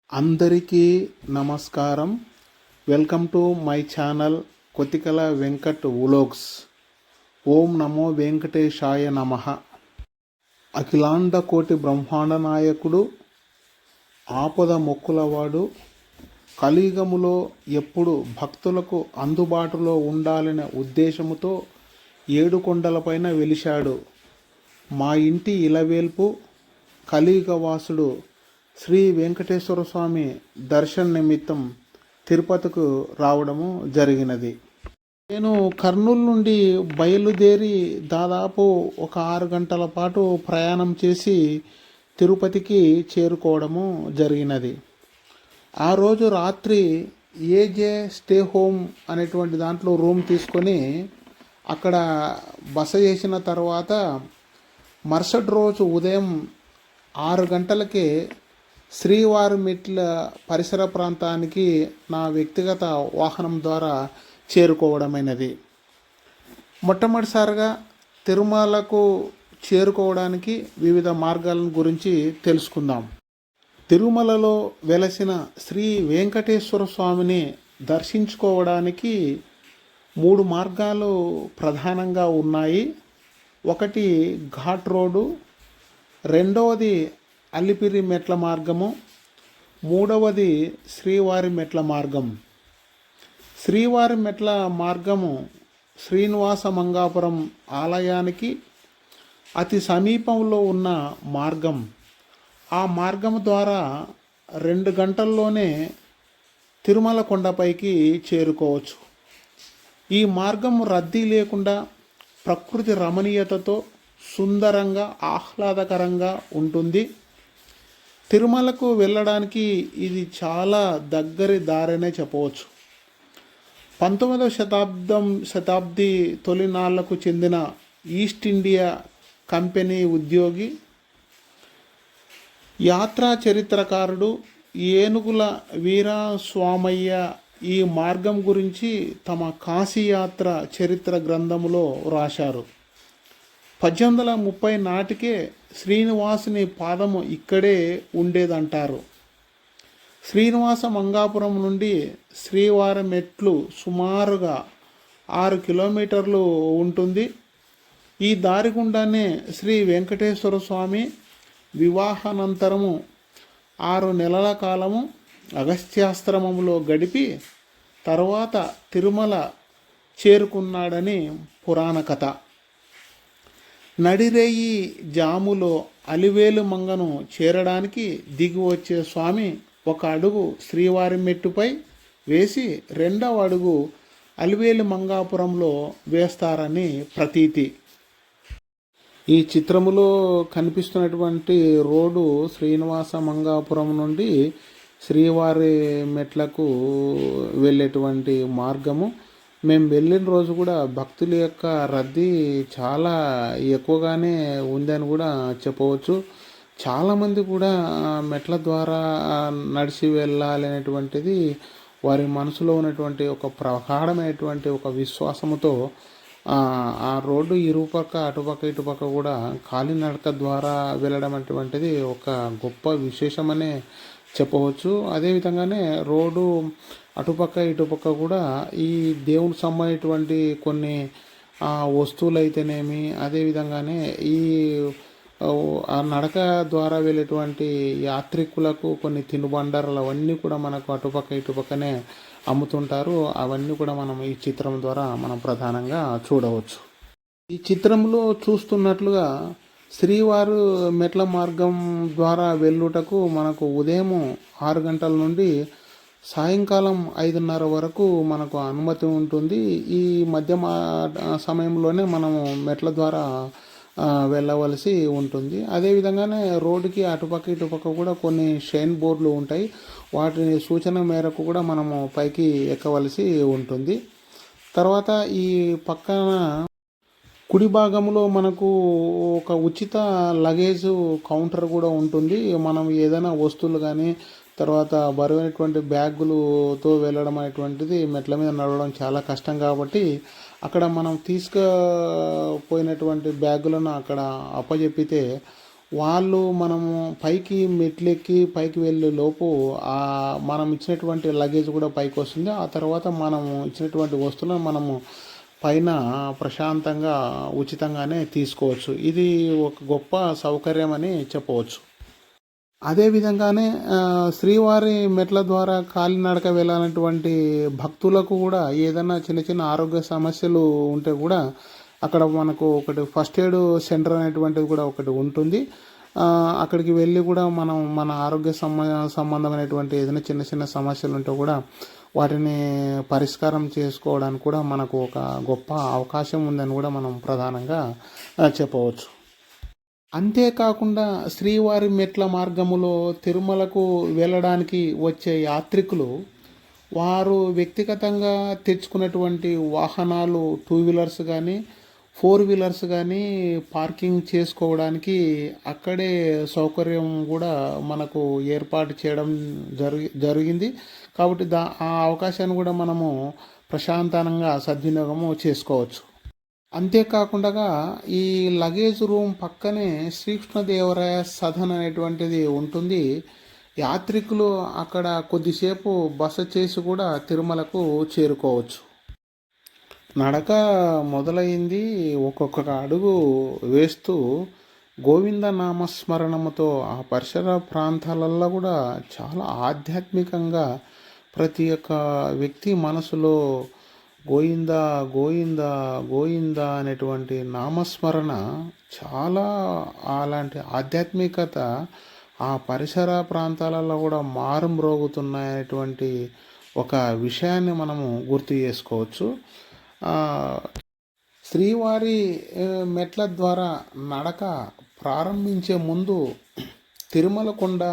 అందరికీ నమస్కారం. Welcome to my channel Kothikala Venkat vlogs. ఓం నమో వెంకటేశాయ నమః. అఖిలాండ కోటి బ్రహ్మాండ నాయకుడు, ఆపద మొక్కులవాడు, కలియుగములో ఎప్పుడు భక్తులకు అందుబాటులో ఉండాలనే ఉద్దేశముతో ఏడుకొండలపైన వెలిశాడు. మా ఇంటి ఇలవేల్పు కలియుగవాసుడు శ్రీ వెంకటేశ్వర స్వామి దర్శన నిమిత్తం తిరుపతికు రావడము జరిగినది. నేను కర్నూలు నుండి బయలుదేరి దాదాపు ఒక 6 గంటల పాటు ప్రయాణం చేసి తిరుపతికి చేరుకోవడము జరిగినది. ఆ రోజు రాత్రి ఏజే స్టే హోమ్ అనేటువంటి దాంట్లో రూమ్ తీసుకొని అక్కడ బస చేసిన తర్వాత మరుసటి రోజు ఉదయం 6 గంటలకే శ్రీవారిమెట్ల పరిసర ప్రాంతానికి నా వ్యక్తిగత వాహనం ద్వారా చేరుకోవడమైనది. మొట్టమొదటిసారిగా తిరుమలకు చేరుకోవడానికి వివిధ మార్గాల గురించి తెలుసుకుందాం. తిరుమలలో వెలసిన శ్రీ వెంకటేశ్వర స్వామిని దర్శించుకోవడానికి 3 మార్గాలు ప్రధానంగా ఉన్నాయి. ఒకటి ఘాట్ రోడ్డు, రెండవది అలిపిరి మెట్ల మార్గము, మూడవది శ్రీవారి మెట్ల మార్గం. శ్రీవారి మెట్ల మార్గము శ్రీనివాస మంగాపురం ఆలయానికి అతి సమీపంలో ఉన్న మార్గం. ఆ మార్గం ద్వారా 2 గంటల్లోనే తిరుమల కొండపైకి చేరుకోవచ్చు. ఈ మార్గం రద్దీ లేకుండా ప్రకృతి రమణీయతతో సుందరంగా ఆహ్లాదకరంగా ఉంటుంది. తిరుమలకు వెళ్ళడానికి ఇది చాలా దగ్గరి దారనే చెప్పవచ్చు. 19వ శతాబ్ది తొలినాళ్లకు చెందిన ఈస్ట్ ఇండియా కంపెనీ ఉద్యోగి, యాత్రా చరిత్రకారుడు ఏనుగుల వీరాస్వామయ్య ఈ మార్గం గురించి తమ కాశీయాత్ర చరిత్ర గ్రంథములో రాశారు. 1830 నాటికే శ్రీనివాసుని పాదము ఇక్కడే ఉండేదంటారు. శ్రీనివాస మంగాపురం నుండి శ్రీవారి మెట్లు సుమారుగా 6 కిలోమీటర్లు ఉంటుంది. ఈ దారి గుండానే శ్రీ వెంకటేశ్వర స్వామి వివాహానంతరము 6 నెలల కాలము అగస్త్యాశ్రమములో గడిపి తర్వాత తిరుమల చేరుకున్నాడని పురాణ కథ. నడిరేయి జాములో అలివేలు మంగను చేరడానికి దిగి వచ్చే స్వామి ఒక అడుగు శ్రీవారి మెట్టుపై వేసి 2వ అడుగు అలివేలు మంగాపురంలో వేస్తారని ప్రతీతి. ఈ చిత్రములో కనిపిస్తున్నటువంటి రోడ్డు శ్రీనివాస మంగాపురం నుండి శ్రీవారి మెట్లకు వెళ్ళేటువంటి మార్గము. మేము వెళ్ళిన రోజు కూడా భక్తుల యొక్క రద్దీ చాలా ఎక్కువగానే ఉందని కూడా చెప్పవచ్చు. చాలామంది కూడా మెట్ల ద్వారా నడిచి వెళ్ళాలి అనేటువంటిది వారి మనసులో ఉన్నటువంటి ఒక ప్రగాఢమైనటువంటి ఒక విశ్వాసముతో ఆ రోడ్డు ఇరుపక్క అటుపక్క ఇటుపక్క కూడా కాలినడక ద్వారా వెళ్ళడం అటువంటిది ఒక గొప్ప విశేషమనే చెప్పవచ్చు. అదేవిధంగానే రోడ్డు అటుపక్క ఇటుపక్క కూడా ఈ దేవునికి సంబంధించినటువంటి కొన్ని వస్తువులు అయితేనేమి, అదేవిధంగానే ఈ ఆ నడక ద్వారా వెళ్ళేటువంటి యాత్రికులకు కొన్ని తినుబండారాలు అవన్నీ కూడా మనకు అటుపక్క ఇటుపక్కనే అమ్ముతుంటారు. అవన్నీ కూడా మనం ఈ చిత్రం ద్వారా మనం ప్రధానంగా చూడవచ్చు. ఈ చిత్రంలో చూస్తున్నట్లుగా శ్రీవారు మెట్ల మార్గం ద్వారా వెళ్ళుటకు మనకు ఉదయం 6 గంటల నుండి సాయంకాలం 5:30 వరకు మనకు అనుమతి ఉంటుంది. ఈ మధ్య సమయంలోనే మనము మెట్ల ద్వారా వెళ్ళవలసి ఉంటుంది. అదేవిధంగానే రోడ్డుకి అటుపక్క ఇటుపక్క కూడా కొన్ని షైన్ బోర్డులు ఉంటాయి. వాటి సూచన మేరకు కూడా మనము పైకి ఎక్కవలసి ఉంటుంది. తర్వాత ఈ పక్కన కుడి భాగంలో మనకు ఒక ఉచిత లగేజ్ కౌంటర్ కూడా ఉంటుంది. మనం ఏదైనా వస్తువులు కానీ తర్వాత బరువైనటువంటి బ్యాగులతో వెళ్ళడం అనేటువంటిది మెట్ల మీద నడవడం చాలా కష్టం కాబట్టి అక్కడ మనం తీసుకుపోయినటువంటి బ్యాగులను అక్కడ అప్పచెప్పితే వాళ్ళు మనము పైకి మెట్లెక్కి పైకి వెళ్ళే లోపు మనం ఇచ్చినటువంటి లగేజ్ కూడా పైకి వస్తుంది. ఆ తర్వాత మనము ఇచ్చినటువంటి వస్తువులను మనము పైన ప్రశాంతంగా ఉచితంగానే తీసుకోవచ్చు. ఇది ఒక గొప్ప సౌకర్యం అని చెప్పవచ్చు. అదే విధంగానే శ్రీవారి మెట్ల ద్వారా కాలినడక వెళ్ళాలన్నటువంటి భక్తులకు కూడా ఏదైనా చిన్న చిన్న ఆరోగ్య సమస్యలు ఉంటే కూడా అక్కడ మనకు ఒకటి ఫస్ట్ ఎయిడ్ సెంటర్ అనేటువంటిది కూడా ఒకటి ఉంటుంది. అక్కడికి వెళ్ళి కూడా మనం మన ఆరోగ్య సంబంధమైనటువంటి ఏదైనా చిన్న చిన్న సమస్యలు ఉంటే కూడా వాటిని పరిష్కారం చేసుకోవడానికి కూడా మనకు ఒక గొప్ప అవకాశం ఉందని కూడా మనం ప్రధానంగా చెప్పవచ్చు. అంతేకాకుండా శ్రీవారి మెట్ల మార్గములో తిరుమలకు వెళ్ళడానికి వచ్చే యాత్రికులు వారు వ్యక్తిగతంగా తెచ్చుకున్నటువంటి వాహనాలు 2 వీలర్స్ కానీ 4 వీలర్స్ కానీ పార్కింగ్ చేసుకోవడానికి అక్కడే సౌకర్యం కూడా మనకు ఏర్పాటు చేయడం జరిగింది. కాబట్టి ఆ అవకాశాన్ని కూడా మనము ప్రశాంతంగా సద్వినియోగము చేసుకోవచ్చు. అంతేకాకుండా ఈ లగేజ్ రూమ్ పక్కనే శ్రీకృష్ణదేవరాయ సదన్ అనేటువంటిది ఉంటుంది. యాత్రికులు అక్కడ కొద్దిసేపు బస చేసి కూడా తిరుమలకు చేరుకోవచ్చు. నడక మొదలైంది ఒక్కొక్క అడుగు వేస్తూ గోవింద నామస్మరణముతో ఆ పరిసర ప్రాంతాలలో కూడా చాలా ఆధ్యాత్మికంగా ప్రతి ఒక్క వ్యక్తి మనసులో గోయింద గోయింద గోయింద అనేటువంటి నామస్మరణ చాలా అలాంటి ఆధ్యాత్మికత ఆ పరిసర ప్రాంతాలలో కూడా మారుమ్రోగుతున్నాయనేటువంటి ఒక విషయాన్ని మనము గుర్తు చేసుకోవచ్చు. శ్రీవారి మెట్ల ద్వారా నడక ప్రారంభించే ముందు తిరుమల కొండ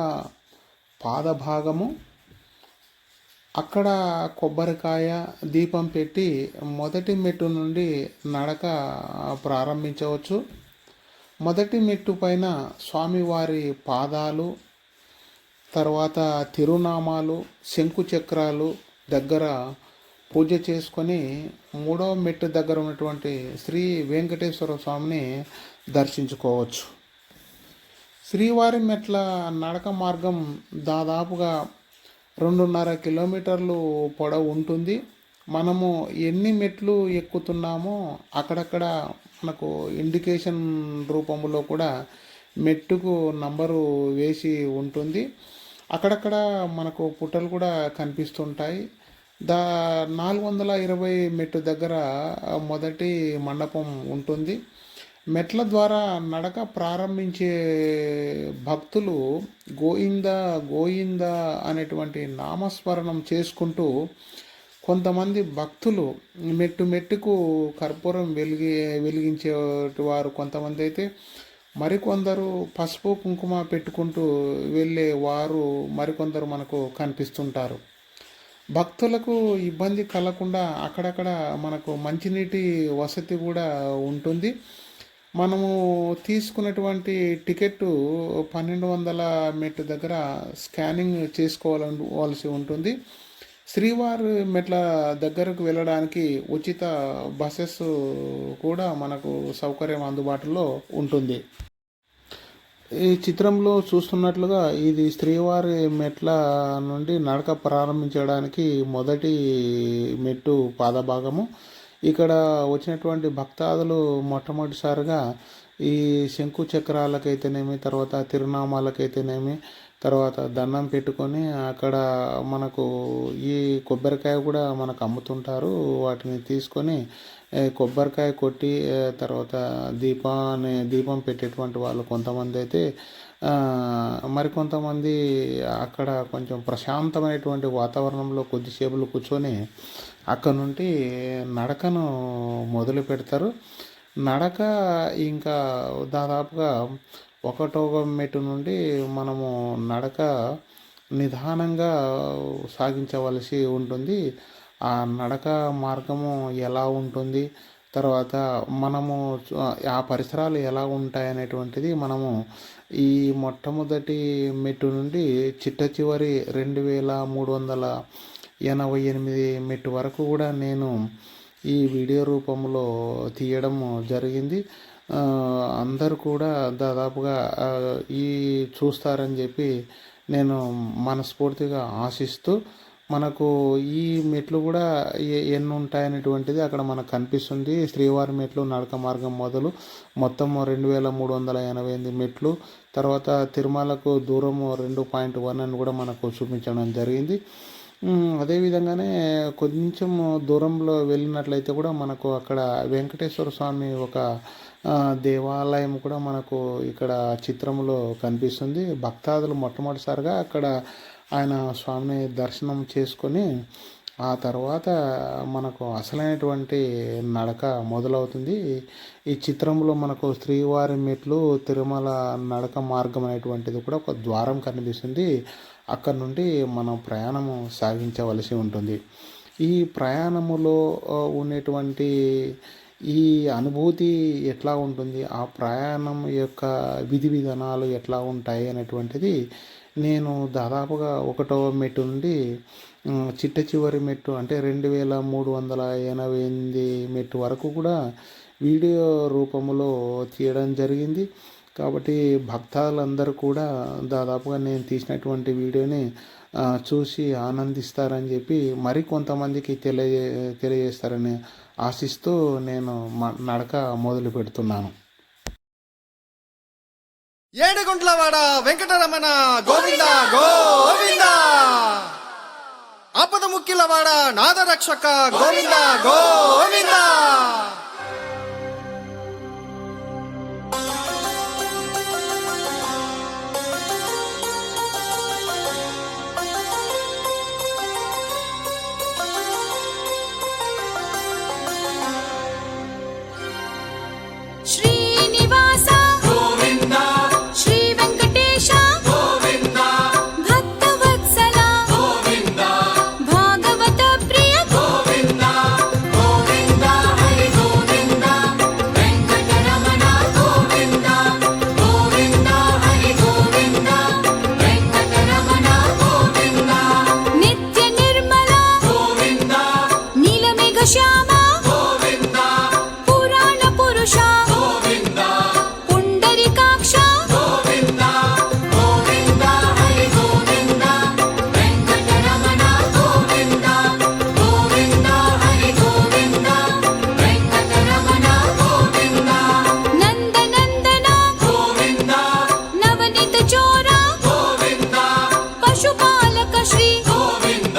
పాదభాగము అక్కడ కొబ్బరికాయ దీపం పెట్టి మొదటి మెట్టు నుండి నడక ప్రారంభించవచ్చు. మొదటి మెట్టు పైన స్వామివారి పాదాలు, తర్వాత తిరునామాలు, శంకు చక్రాలు దగ్గర పూజ చేసుకొని మూడవ మెట్టు దగ్గర ఉన్నటువంటి శ్రీ వెంకటేశ్వర స్వామిని దర్శించుకోవచ్చు. శ్రీవారి మెట్ల నడక మార్గం దాదాపుగా 2.5 కిలోమీటర్లు పొడవు ఉంటుంది. మనము ఎన్ని మెట్లు ఎక్కుతున్నామో అక్కడక్కడ మనకు ఇండికేషన్ రూపంలో కూడా మెట్టుకు నంబరు వేసి ఉంటుంది. అక్కడక్కడ మనకు పుట్టలు కూడా కనిపిస్తుంటాయి. 420 మెట్టు దగ్గర మొదటి మండపం ఉంటుంది. మెట్ల ద్వారా నడక ప్రారంభించే భక్తులు గోయింద గోయింద అనేటువంటి నామస్మరణం చేసుకుంటూ కొంతమంది భక్తులు మెట్టు మెట్టుకు కర్పూరం వెలిగించే వారు కొంతమంది అయితే, మరికొందరు పసుపు కుంకుమ పెట్టుకుంటూ వెళ్ళే వారు మరికొందరు మనకు కనిపిస్తుంటారు. భక్తులకు ఇబ్బంది కలగకుండా అక్కడక్కడ మనకు మంచినీటి వసతి కూడా ఉంటుంది. మనము తీసుకున్నటువంటి టికెట్టు 1200 మెట్టు దగ్గర స్కానింగ్ చేసుకోవాల్సి ఉంటుంది. శ్రీవారి మెట్ల దగ్గరకు వెళ్ళడానికి ఉచిత బసెస్ కూడా మనకు సౌకర్యం అందుబాటులో ఉంటుంది. ఈ చిత్రంలో చూస్తున్నట్లుగా ఇది శ్రీవారి మెట్ల నుండి నడక ప్రారంభించడానికి మొదటి మెట్టు పాదభాగము. ఇక్కడ వచ్చినటువంటి భక్తాదులు మొట్టమొదటిసారిగా ఈ శంకు చక్రాలకైతేనేమి, తర్వాత తిరునామాలకైతేనేమి, తర్వాత దండం పెట్టుకొని అక్కడ మనకు ఈ కొబ్బరికాయ కూడా మనకు అమ్ముతుంటారు. వాటిని తీసుకొని కొబ్బరికాయ కొట్టి తర్వాత దీపం పెట్టేటువంటి వాళ్ళు కొంతమంది అయితే, మరికొంతమంది అక్కడ కొంచెం ప్రశాంతమైనటువంటి వాతావరణంలో కొద్దిసేపులు కూర్చొని అక్కడ నుండి నడకను మొదలు పెడతారు. నడక ఇంకా దాదాపుగా 1వ మెట్టు నుండి మనము నడక నిదానంగా సాగించవలసి ఉంటుంది. ఆ నడక మార్గము ఎలా ఉంటుంది, తర్వాత మనము ఆ పరిసరాలు ఎలా ఉంటాయి అనేటువంటిది మనము ఈ మొట్టమొదటి మెట్టు నుండి చిట్ట చివరి 2388 మెట్టు వరకు కూడా నేను ఈ వీడియో రూపంలో తీయడం జరిగింది. ఆ, అందరూ కూడా దాదాపుగా ఈ చూస్తారని చెప్పి నేను మనస్ఫూర్తిగా ఆశిస్తూ, మనకు ఈ మెట్లు కూడా ఎన్ని ఉంటాయనేటువంటిది అక్కడ మనకు కనిపిస్తుంది. శ్రీవారి మెట్లు నడక మార్గం మొదలు మొత్తం 2388 మెట్లు. తర్వాత తిరుమలకు దూరము 2.1 అని కూడా మనకు చూపించడం జరిగింది. అదేవిధంగానే కొంచెం దూరంలో వెళ్ళినట్లయితే కూడా మనకు అక్కడ వెంకటేశ్వర స్వామి ఒక దేవాలయం కూడా మనకు ఇక్కడ చిత్రంలో కనిపిస్తుంది. భక్తాదులు మొట్టమొదటిసారిగా అక్కడ ఆయన స్వామిని దర్శనం చేసుకొని ఆ తర్వాత మనకు అసలైనటువంటి నడక మొదలవుతుంది. ఈ చిత్రంలో మనకు శ్రీవారి మెట్లు తిరుమల నడక మార్గం అనేటువంటిది కూడా ఒక ద్వారం కనిపిస్తుంది. అక్కడ నుండి మనం ప్రయాణము సాగించవలసి ఉంటుంది. ఈ ప్రయాణములో ఉండేటువంటి ఈ అనుభూతి ఎట్లా ఉంటుంది, ఆ ప్రయాణం యొక్క విధి విధానాలు ఎట్లా ఉంటాయి అనేటువంటిది నేను దాదాపుగా 1వ మెట్టు నుండి చిట్ట చివరి మెట్టు అంటే 2388 మెట్టు వరకు కూడా వీడియో రూపంలో తీయడం జరిగింది. కాబట్టి భక్తాదులందరూ కూడా దాదాపుగా నేను తీసినటువంటి వీడియోని చూసి ఆనందిస్తారని చెప్పి మరి కొంతమందికి తెలియజేస్తారని ఆశిస్తూ నేను నడక మొదలు పెడుతున్నాను. ఏడుగుంట్లవాడ వెంకటరమణ గోవింద గోవింద, ఆపద ముక్కిలవాడ నాదరక్షక గోవింద గోవింద. శ్రీనివాస గోవింద, శ్రీ వెంకటేశ గోవింద, భక్తవత్సల గోవింద, భాగవత ప్రియ గోవింద, గోవింద హరి గోవింద, వెంకటరమణ గోవింద, గోవింద హరి గోవింద, వెంకటరమణ గోవింద, నిత్య నిర్మల గోవింద, నీలమేఘ శ్యామ గోవింద, పురాణ పురుష గోవింద, పుండరీకాక్ష గోవింద, గోవింద హరి గోవింద, వెంకటరమణ గోవింద, గోవింద హరి గోవింద, వెంకటరమణ గోవింద, నందనందన గోవింద, నవనీత చోర గోవింద, పశుపాలక శ్రీ గోవింద,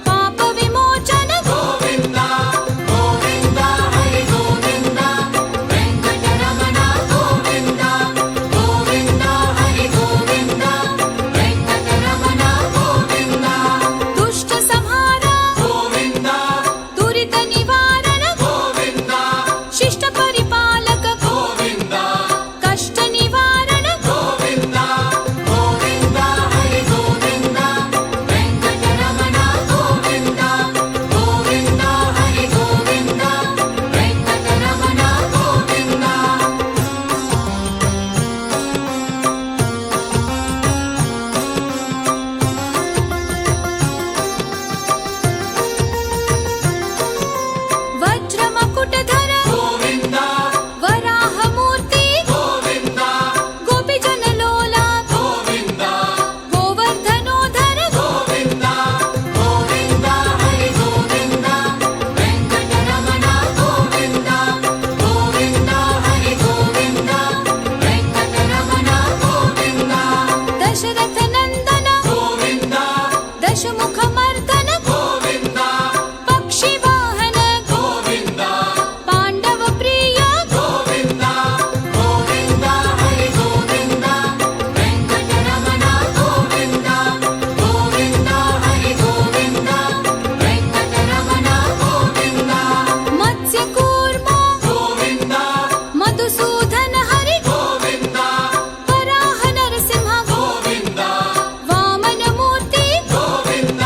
పాప విమోచన గోవింద, గోవింద హరి గోవింద, వెంకటరమణ గోవింద, గోవింద హరి గోవింద, వెంకటరమణ గోవింద, దుష్ట సంహార గోవింద, దురిత నివారణ గోవింద, శిష్ట పరిపాలక గోవింద, కష్ట నివారణ గోవింద, గోవింద హరి గోవింద, వెంకటరమణ గోవింద, గోవింద హరి గోవింద, వెంకటరమణ గోవింద. వజ్రమకుటధర గోవింద, వరాహమూర్తి గోవింద, గోపిజనలోల గోవింద, గోవర్ధనోధర గోవింద, గోవింద హరి గోవింద, వెంకటరమణ గోవింద, గోవింద హరి గోవింద, వెంకటరమణ గోవింద, దశరథ నందన గోవింద, దశముఖ మర్దన గోవింద, పక్షి వాహన గోవింద, పాండవ ప్రియ గోవింద, గోవింద హరి గోవింద, వెంకటరమణ గోవింద, గోవింద హరి గోవింద, వెంకటరమణ గోవింద, మత్స్య కూర్మ గోవింద, మధుసూదన హరి గోవింద, వరాహ నరసింహ గోవింద, వామనమూర్తి గోవింద,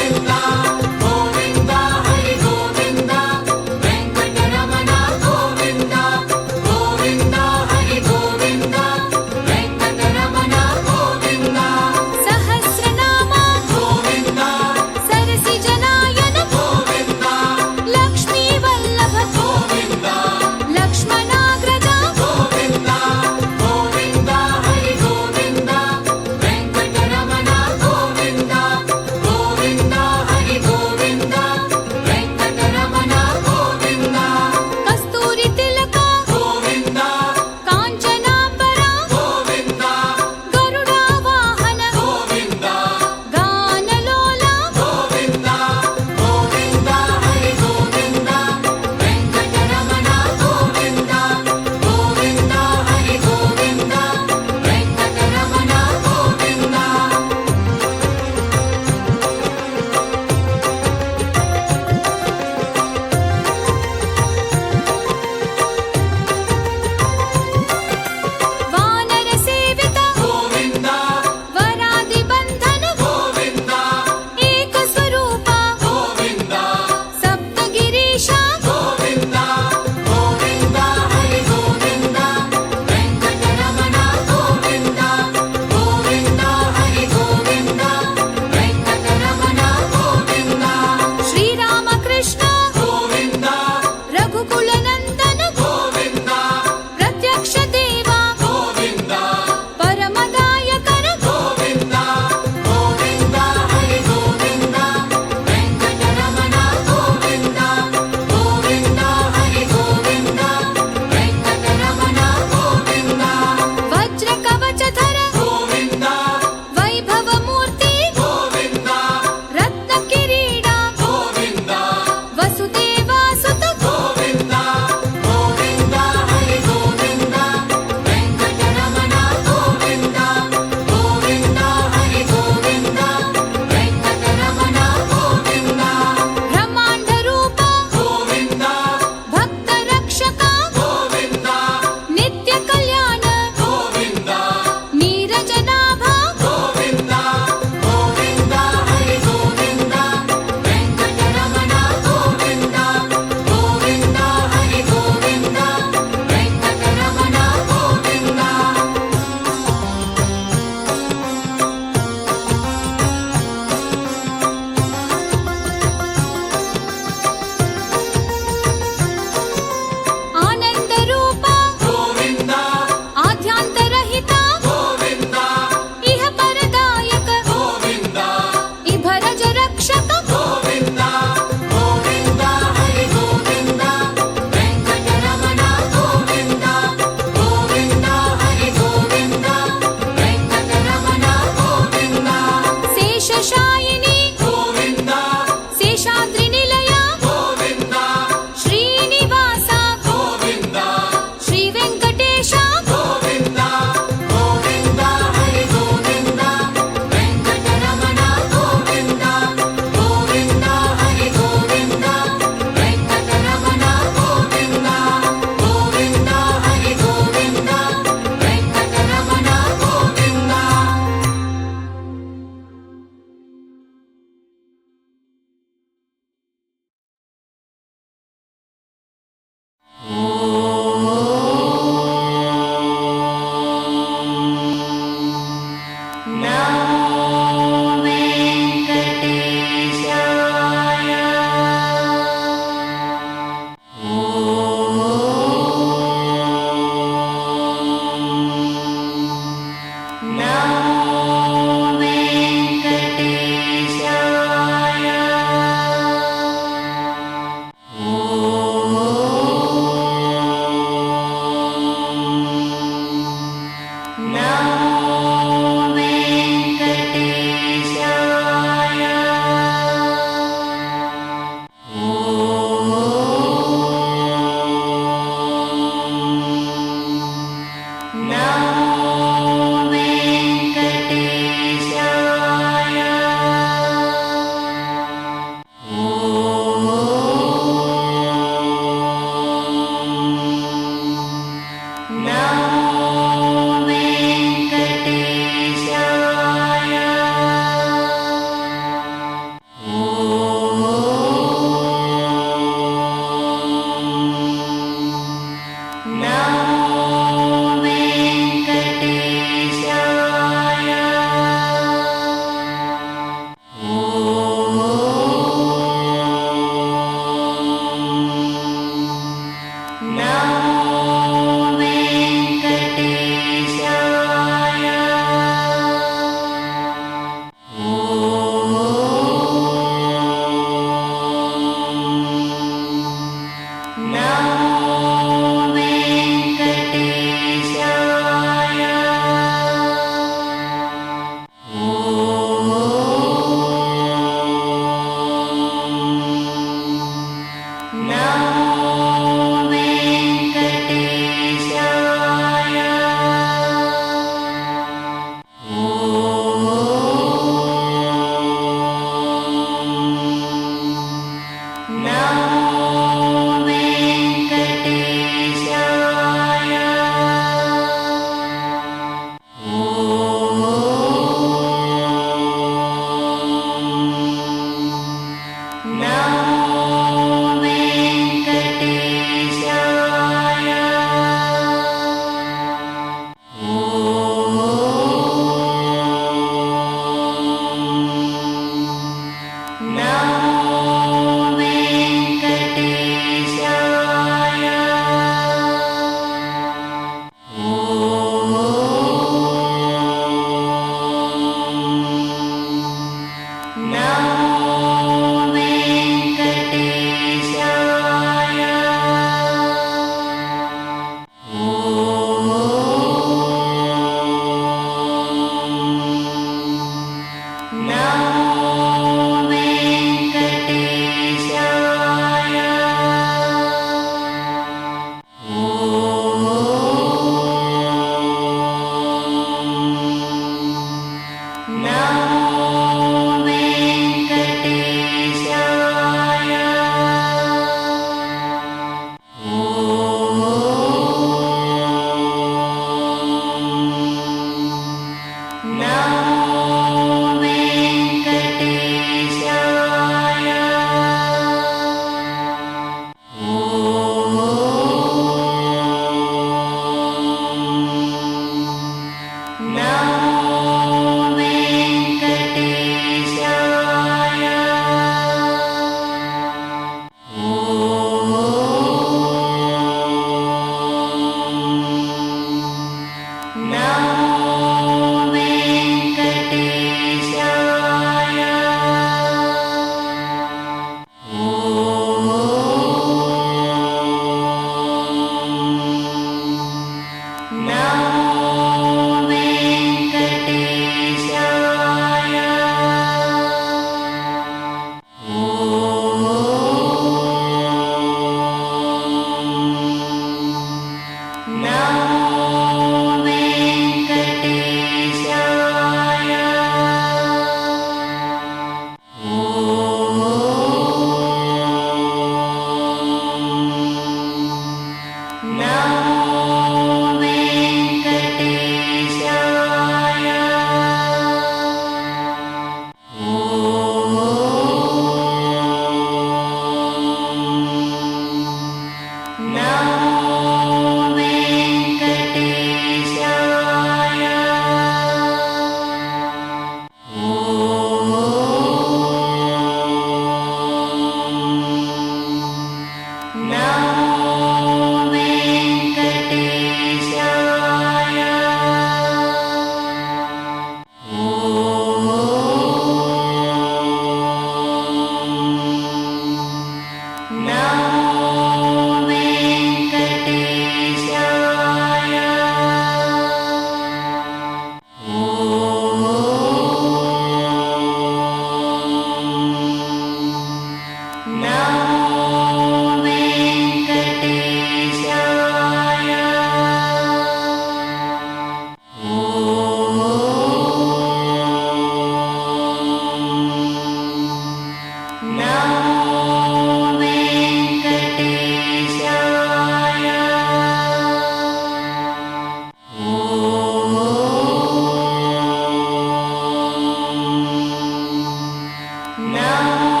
Namo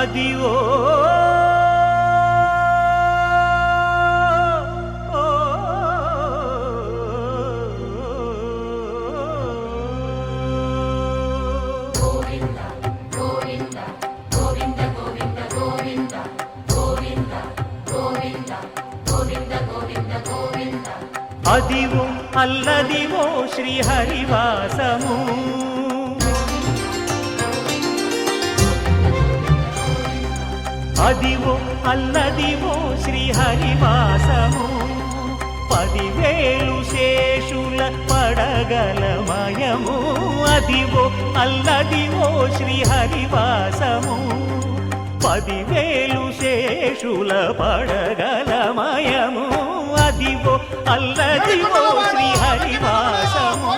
అదివో అదివో అల్లదివో శ్రీహరివాసము అదివో అల్లదివో శ్రీహరివాసము 10,000 శేషుల పడగలమయము అదివో అల్లదివో శ్రీహరివాసము 10,000 శేషుల పడగలమయము అదివో అల్లదివో శ్రీహరివాసము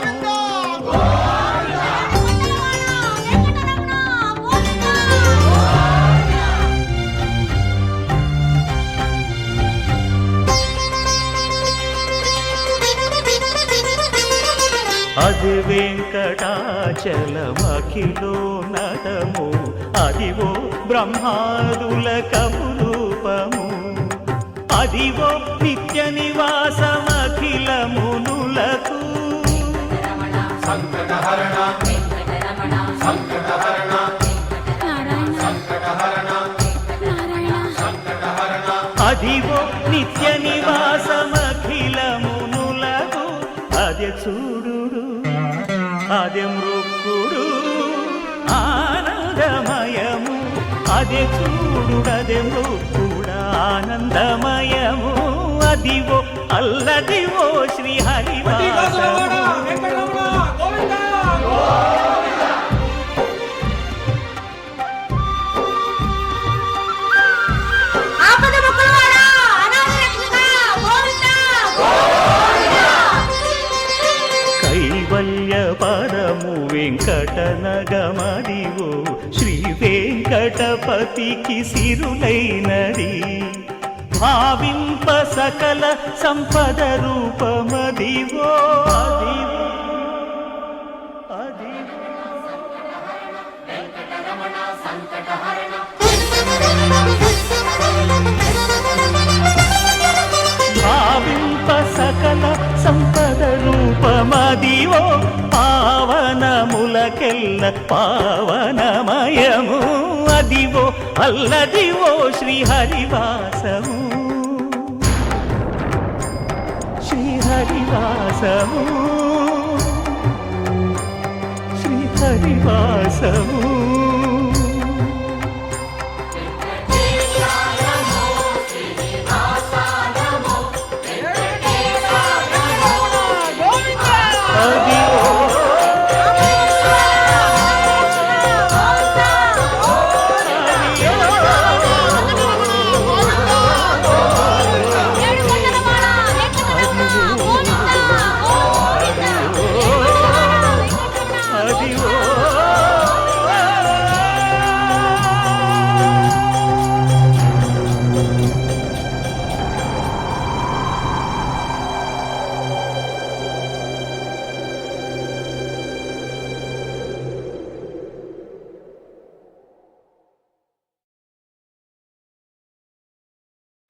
అది వెంకటాచలమఖిలోన్నతము అదివో బ్రహ్మాదుల కపురూపము అదివో నిత్య నివాసమఖిల మునులకు అదివో నిత్య నివాసమఖిల మునులకు అదే చూడు అదే మృక్కుడు ఆనందమయము అదే చూడుడదే మృక్కుడు ఆనందమయము అదివో అల్లదివో శ్రీహరివాసము కైవల్య పదము వెంకటనగమదివో శ్రీ వెంకటపతికి సిరులైనది భావింప సకల సంపద రూపమదివో అదివో అదివో భావింప సకల సంపద రూపమదివో పావనములకెల్ల పావనమయము అదివో అల్లదివో శ్రీహరివాసము శ్రీహరివాసము శ్రీహరివాసము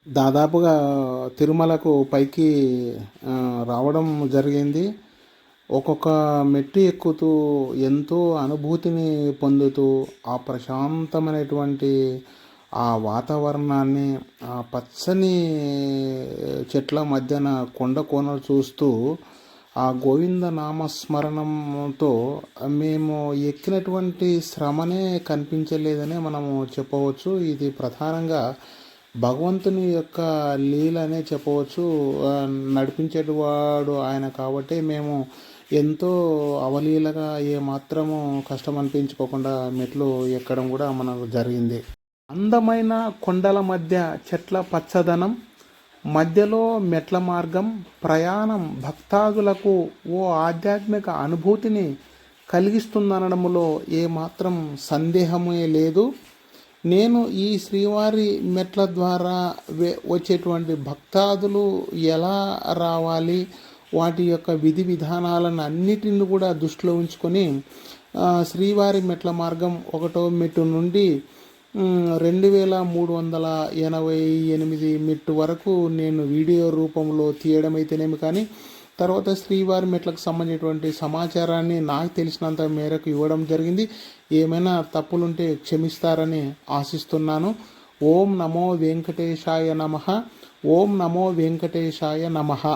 దాదాపుగా తిరుమలకు పైకి రావడం జరిగింది. ఒక్కొక్క మెట్టు ఎక్కుతూ ఎంతో అనుభూతిని పొందుతూ ఆ ప్రశాంతమైనటువంటి ఆ వాతావరణాన్ని, ఆ పచ్చని చెట్ల మధ్యన కొండ కోనలు చూస్తూ ఆ గోవింద నామస్మరణంతో మేము ఎక్కినటువంటి శ్రమనే కనిపించలేదనే మనము చెప్పవచ్చు. ఇది ప్రధానంగా భగవంతుని యొక్క లీలనే చెప్పవచ్చు. నడిపించేవాడు ఆయన కాబట్టి మేము ఎంతో అవలీలగా ఏమాత్రము కష్టం అనిపించుకోకుండా మెట్లు ఎక్కడం కూడా మనకు జరిగింది. అందమైన కొండల మధ్య చెట్ల పచ్చదనం, మధ్యలో మెట్ల మార్గం, ప్రయాణం భక్తాదులకు ఓ ఆధ్యాత్మిక అనుభూతిని కలిగిస్తుందనడంలో ఏమాత్రం సందేహమే లేదు. నేను ఈ శ్రీవారి మెట్ల ద్వారా వచ్చేటువంటి భక్తాదులు ఎలా రావాలి, వాటి యొక్క విధి విధానాలను అన్నిటిని కూడా దృష్టిలో ఉంచుకొని శ్రీవారి మెట్ల మార్గం 1వ మెట్టు నుండి 2388 మెట్టు వరకు నేను వీడియో రూపంలో తీయడం అయితేనేమి, కానీ తర్వాత శ్రీవారి మెట్లకు సంబంధించినటువంటి సమాచారాన్ని నాకు తెలిసినంత మేరకు ఇవ్వడం జరిగింది. ఏమైనా తప్పులుంటే క్షమిస్తారని ఆశిస్తున్నాను. ఓం నమో వెంకటేశాయ నమః. ఓం నమో వెంకటేశాయ నమః.